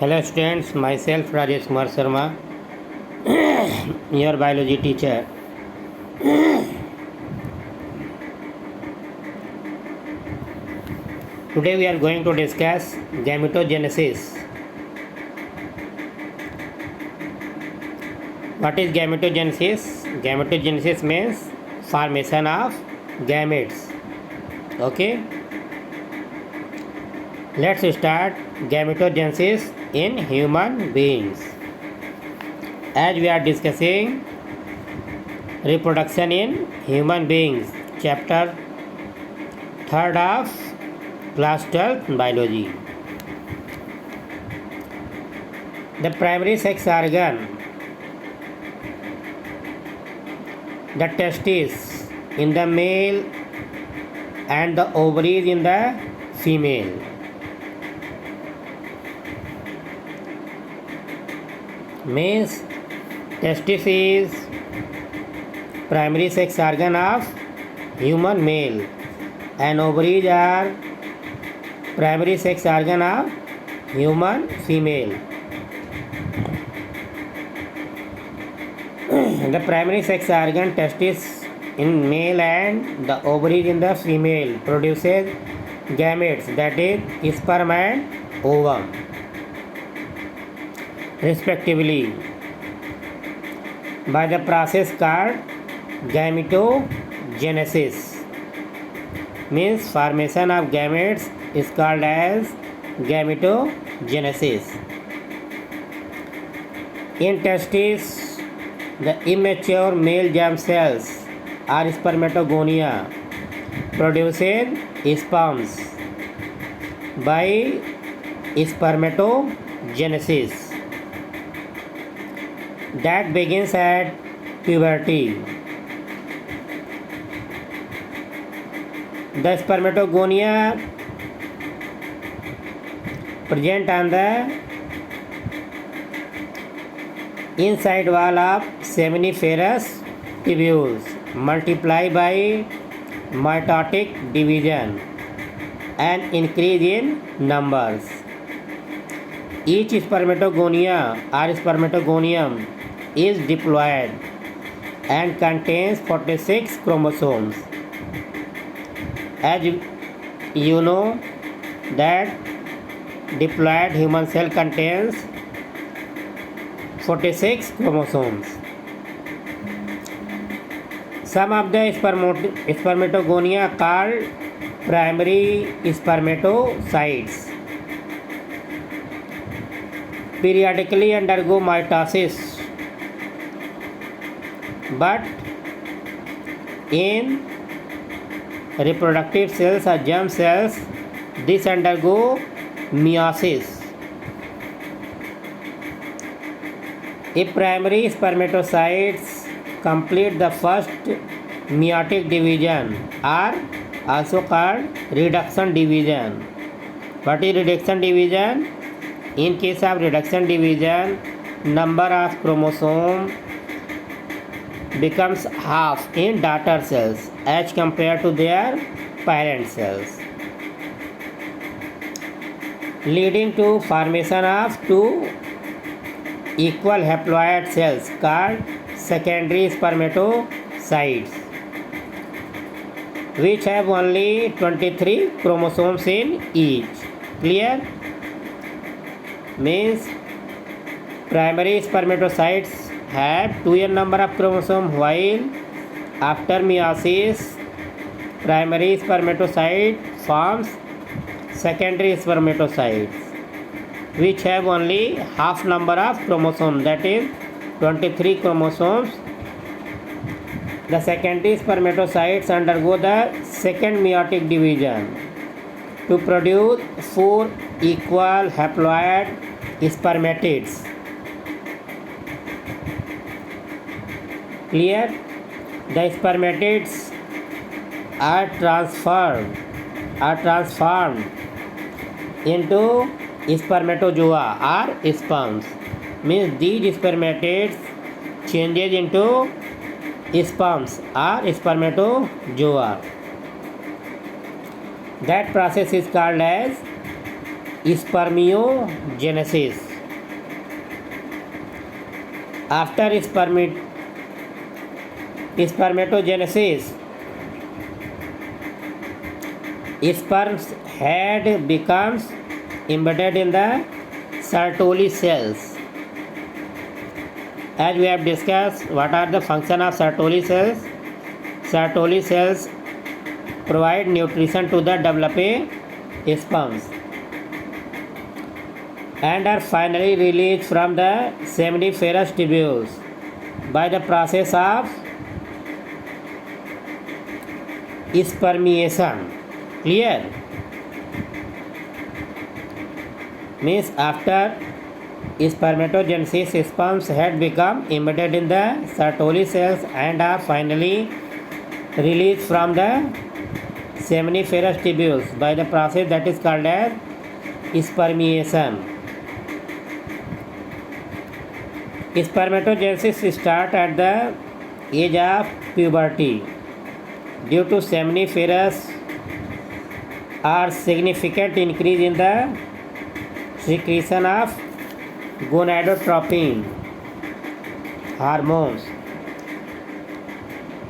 Hello students, myself Rajesh Kumar Sharma, your biology teacher. Today we are going to discuss gametogenesis. What is gametogenesis? Gametogenesis means formation of gametes. Okay. Let's start gametogenesis in human beings. As we are discussing reproduction in human beings, chapter 3rd of class 12 biology. The primary sex organ, the testes in the male and the ovaries in the female. Means testis is primary sex organ of human male and ovaries are primary sex organ of human female. The primary sex organ testis in male and the ovaries in the female produces gametes, that is sperm and ovum respectively, by the process called gametogenesis. Means formation of gametes is called as gametogenesis. In testes, the immature male germ cells or spermatogonia produces sperms by spermatogenesis that begins at puberty. The spermatogonia present on the inside wall of seminiferous tubules multiply by mitotic division and increase in numbers. Each spermatogonia or spermatogonium is diploid and contains 46 chromosomes. As you know that diploid human cell contains 46 chromosomes. Some of the spermatogonia called primary spermatocytes periodically undergo mitosis, but in reproductive cells or germ cells, this undergo meiosis. If primary spermatocytes complete the first meiotic division are also called reduction division. What is reduction division? In case of reduction division, number of chromosomes becomes half in daughter cells as compared to their parent cells, leading to formation of two equal haploid cells called secondary spermatocytes, which have only 23 chromosomes in each. Clear? Means primary spermatocytes have 2n number of chromosomes, while after meiosis primary spermatocyte forms secondary spermatocytes which have only half number of chromosomes, that is 23 chromosomes. The secondary spermatocytes undergo the second meiotic division to produce 4 equal haploid spermatids. Clear? The spermatids are transformed into spermatozoa or sperms. Means these spermatids changes into sperms or spermatozoa. That process is called as spermiogenesis. After spermatogenesis, sperm's head becomes embedded in the Sertoli cells. As we have discussed, what are the function of Sertoli cells? Sertoli cells provide nutrition to the developing sperms and are finally released from the seminiferous tubules by the process of spermiation. Clear? Means after spermatogenesis, sperms had become embedded in the Sertoli cells and are finally released from the seminiferous tubules by the process that is called as spermiation. Spermatogenesis starts at the age of puberty due to seminiferous or significant increase in the secretion of gonadotropin hormones,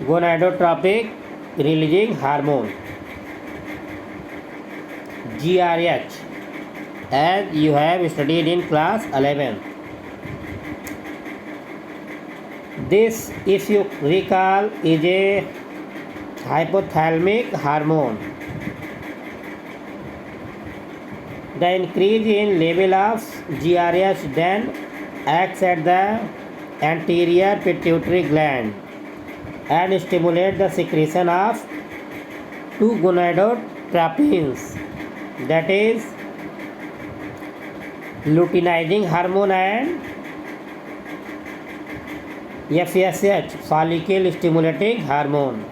gonadotropic releasing hormone, GRH, as you have studied in class 11. This, if you recall, is a hypothalamic hormone. The increase in level of GRH then acts at the anterior pituitary gland and stimulates the secretion of two gonadotropins, that is luteinizing hormone and FSH, follicle stimulating hormone.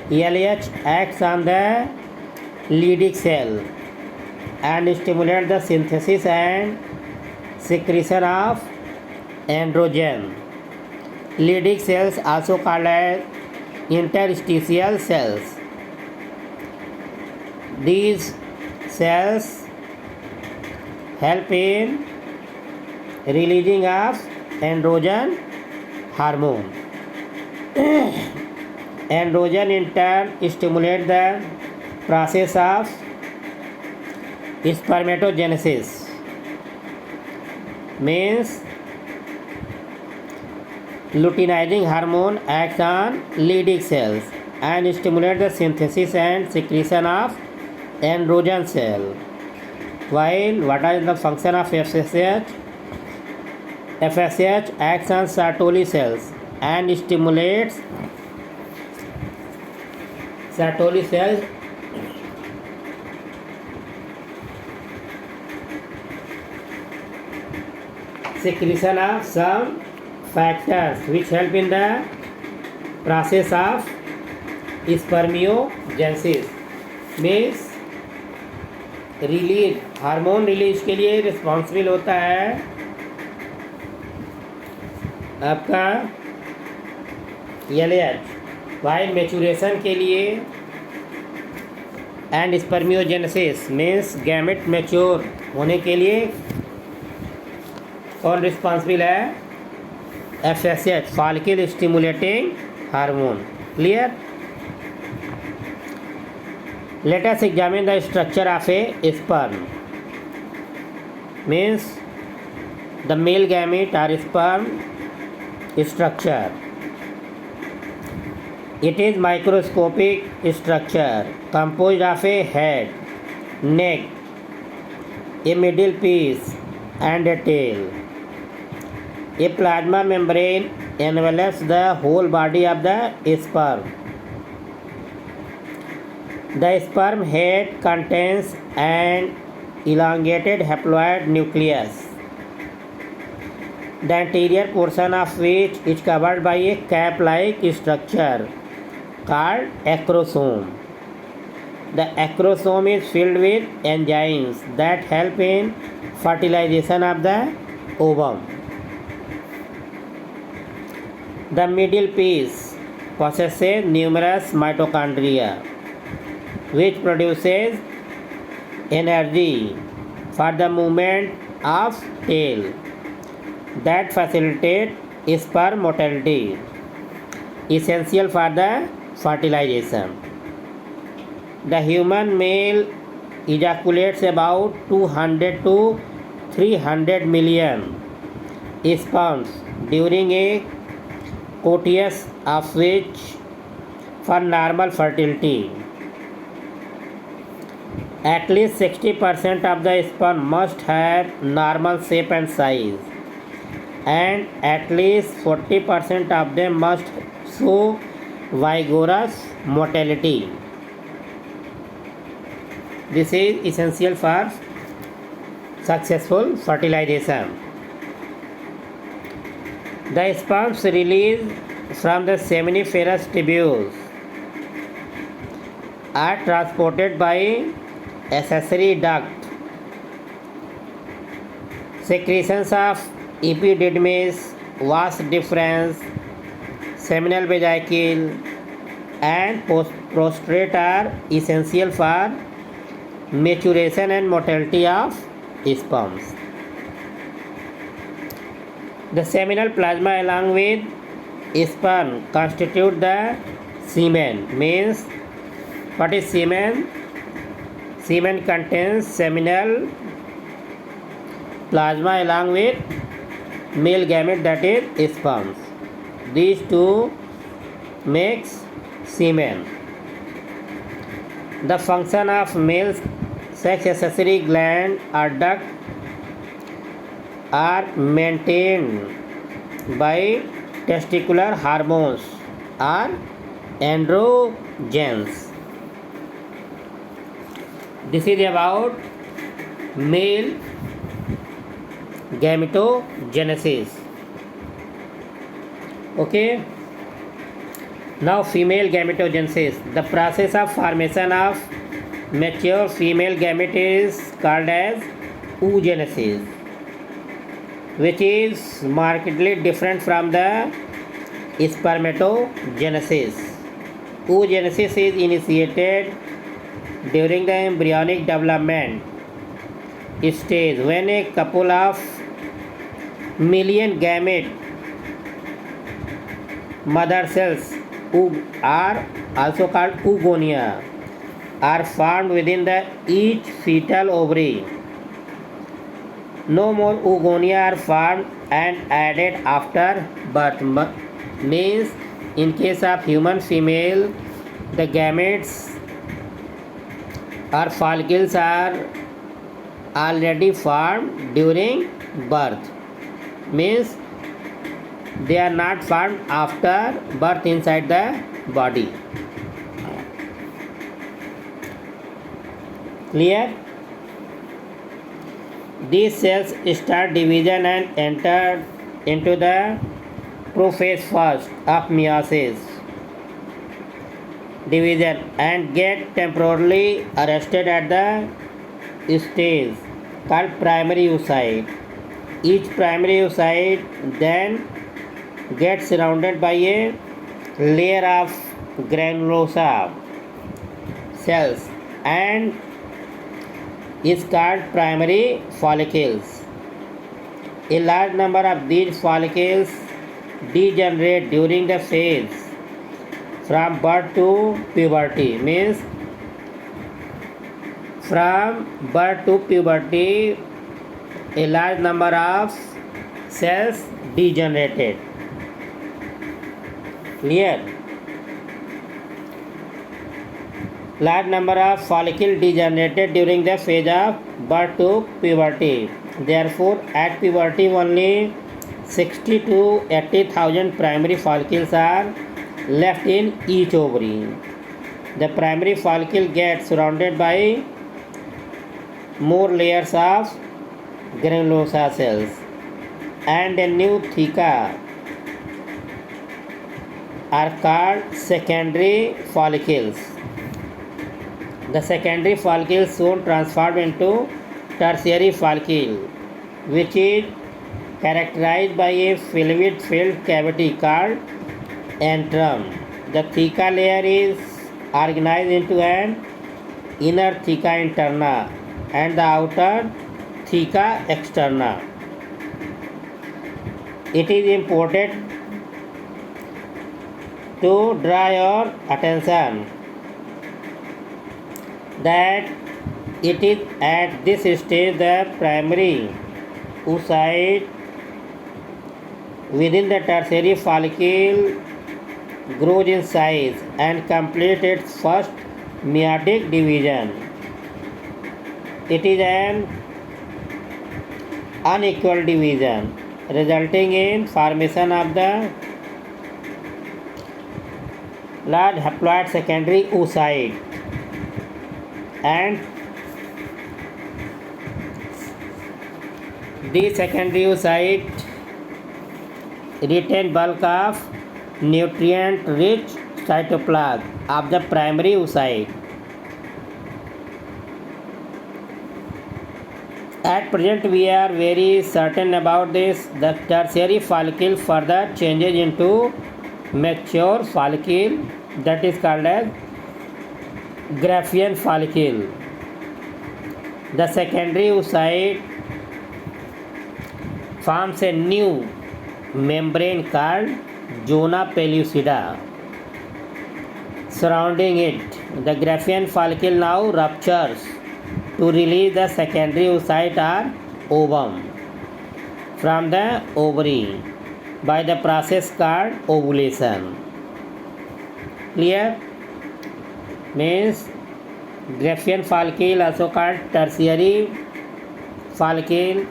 LH acts on the Leydig cell and stimulates the synthesis and secretion of androgen. Leydig cells, also called as interstitial cells. These cells help in releasing of androgen hormone. Androgen in turn stimulates the process of spermatogenesis. Means luteinizing hormone acts on Leydig cells and stimulates the synthesis and secretion of androgen cell. While what is the function of FSH? FSH acts on Sertoli cells and stimulates Sertoli cells secretion of some factors which help in the process of spermiogenesis. Means release hormone release के लिए responsible होता है आपका LH, while maturation के लिए and spermiogenesis means gamete mature होने के लिए कौन रिस्पॉन्सिबल है? FSH, follicle stimulating hormone. Clear? Let us examine the structure of a sperm. Means the male gamete or sperm structure. It is microscopic structure composed of a head, neck, a middle piece and a tail. A plasma membrane envelops the whole body of the sperm. The sperm head contains an elongated haploid nucleus, the anterior portion of which is covered by a cap-like structure called acrosome. The acrosome is filled with enzymes that help in fertilization of the ovum. The middle piece possesses numerous mitochondria, which produces energy for the movement of tail. that facilitate sperm motility, essential for the fertilization. The human male ejaculates about 200 to 300 million sperms during a coitus, of which for normal fertility at least 60% of the sperm must have normal shape and size, and at least 40% of them must show vigorous motility. This is essential for successful fertilization. The sperms released from the seminiferous tubules are transported by accessory duct, secretions of epididymis, vas deferens, seminal vesicle, and prostrate are essential for maturation and motility of sperms. The seminal plasma along with sperm constitute the semen. Means, what is semen? Semen contains seminal plasma along with male gamete, that is sperms. These two makes semen. The function of male sex accessory gland or duct are maintained by testicular hormones or androgens. This is about male gametogenesis. Okay. Now female gametogenesis. The process of formation of mature female gamete is called as oogenesis, which is markedly different from the spermatogenesis. Oogenesis is initiated during the embryonic development stage when a couple of million gamete mother cells are also called oogonia are formed within the each fetal ovary. No more oogonia are formed and added after birth. Means, in case of human female, the gametes or follicles are already formed during birth. Means, they are not formed after birth inside the body. Clear? These cells start division and enter into the prophase first of meiosis division and get temporarily arrested at the stage called primary oocyte. Each primary oocyte then gets surrounded by a layer of granulosa cells and is called primary follicles. A large number of these follicles degenerate during the phase from birth to puberty. Means, from birth to puberty, a large number of cells degenerated. Clear? Large number of follicles degenerated during the phase of birth to puberty. Therefore, at puberty only 60 to 80,000 primary follicles are left in each ovary. The primary follicle gets surrounded by more layers of granulosa cells and a new theca are called secondary follicles. The secondary follicle soon transformed into tertiary follicle, which is characterized by a fluid-filled cavity called antrum. The theca layer is organized into an inner theca interna and the outer theca externa. it is important to draw your attention that it is at this stage the primary oocyte within the tertiary follicle grows in size and completes its first meiotic division. It is an unequal division resulting in formation of the large haploid secondary oocyte, and the secondary oocyte retain bulk of nutrient rich cytoplasm of the primary oocyte. At present, we are very certain about this. The tertiary follicle further changes into mature follicle, that is called as Graafian follicle. The secondary oocyte forms a new membrane called zona pellucida surrounding it. The Graafian follicle now ruptures to release the secondary oocyte or ovum from the ovary by the process called ovulation. Clear? Means Graafian follicle, also called tertiary follicle,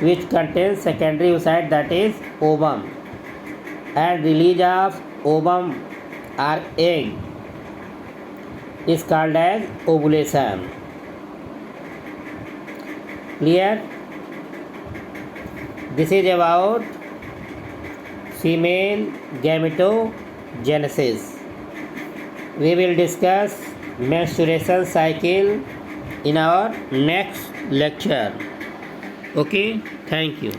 which contains secondary oocyte, that is ovum, and release of ovum or egg is called as ovulation. Clear? This is about female gametogenesis. We will discuss menstruation cycle in our next lecture. Okay, thank you.